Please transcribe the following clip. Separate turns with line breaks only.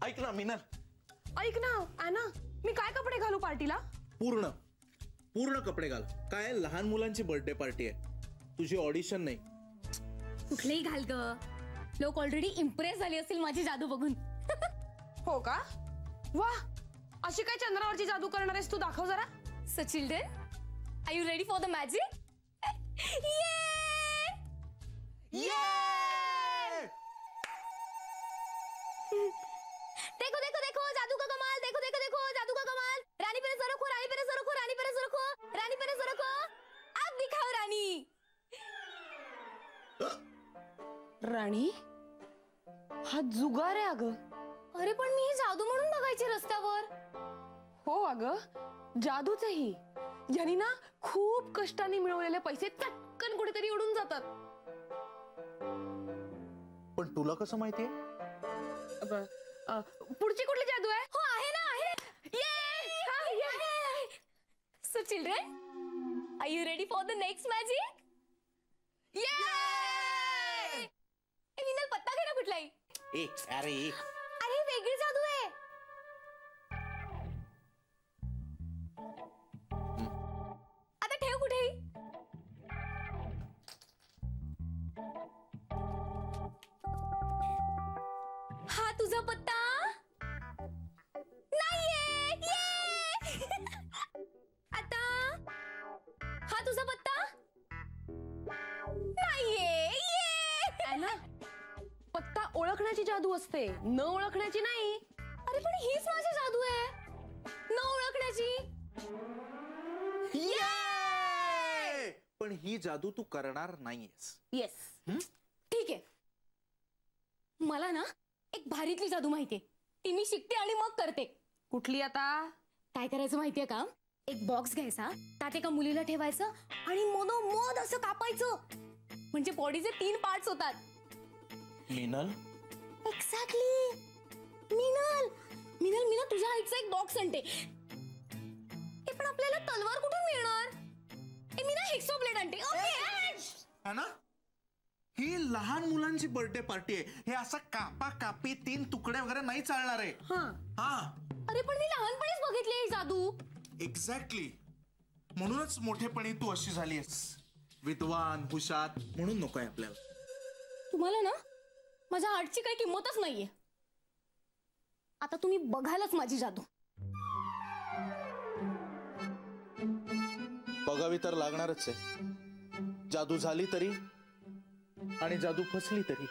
ऐक ना मीनल,
ऐक ना ॲना, मी काय कपडे घालू पार्टीला?
पूर्ण पूर्ण कपडे घाल. काय लहान मुलांची बर्थडे पार्टी आहे, तुझी ऑडिशन नाही.
कुठलेही घाल ग, लोक ऑलरेडी इम्प्रेस झाले असतील माझी जादू बघून.
हो का? वा, अशी काय चंद्रावरची जादू करणार आहेस तू? दाखव जरा.
So children, are you ready for the magic? देखो देखो देखो जादू का कमाल, देखो देखो देखो जादू का कमाल. रानी पे नजर रखो, रानी पे नजर रखो, रानी पे नजर रखो, रानी पे नजर रखो. अब दिखाओ रानी.
राणी, हा जुगार आहे अगं.
अरे पण मी ही जादू म्हणून बघायची रस्त्यावर.
हो अगं, जादूच आहे ही. ज्यानी ना खूप कष्टाने मिळवलेले पैसे चटकन कुठेतरी उडून जातात.
पण तुला कसं माहितीये?
पुढची कुठली जादू आहे?
हो आहे ना, आहे. ये so children, are you ready for the next magic? ये विनल, पत्ता घे ना कुठलाही.
अरे
अरे वेगळी जादू आहे. आता ठेव कुठेही. हा तुझा पत्ता नाहीये. आता हा तुझा पत्ता नाहीये.
ॲना, पत्ता ओळखण्याची जादू असते, न ओळखण्याची नाही.
अरे पण हीच माझी जादू आहे, न ओळखण्याची.
पण ही जादू तू करणार नाहीयेस.
येस.
ठीक आहे, मला ना एक भारीतली जादू माहितीये, ती मी शिकते आणि मग करते.
कुठली आता?
काय करायचं माहितीये का? एक बॉक्स घ्यायचा, त्यात एका मुलीला ठेवायचं आणि मधोमध असं कापायचं, म्हणजे बॉडीचे 3 पार्ट्स होतात.
मीनल,
एक्झॅक्टली. मीनल मीनल मी ना तुझ्या आईचा एक बॉक्स आणते. पण आपल्याला तलवार कुठून मिळणार? मी ना हेक्सो ब्लेड आणते.
है ना, ही लहान मुलांची बर्थडे पार्टी आहे. हे असं कापा कापी 3 तुकडे वगैरे नाही चालणार आहे. हा,
अरे पण मी लहानपणीच बघितली ही जादू.
एक्झॅक्टली. म्हणूनच मोठेपणी तू अशी झालीस, विद्वान हुशार. म्हणून नकोय आपल्याला.
तुम्हाला ना माझ्या आर्टची काही किंमतच नाहीये. आता तुम्ही बघायलाच माझी जादू.
बघावी तर लागणारच आहे. जादू झाली तरी आणि जादू फसली तरी.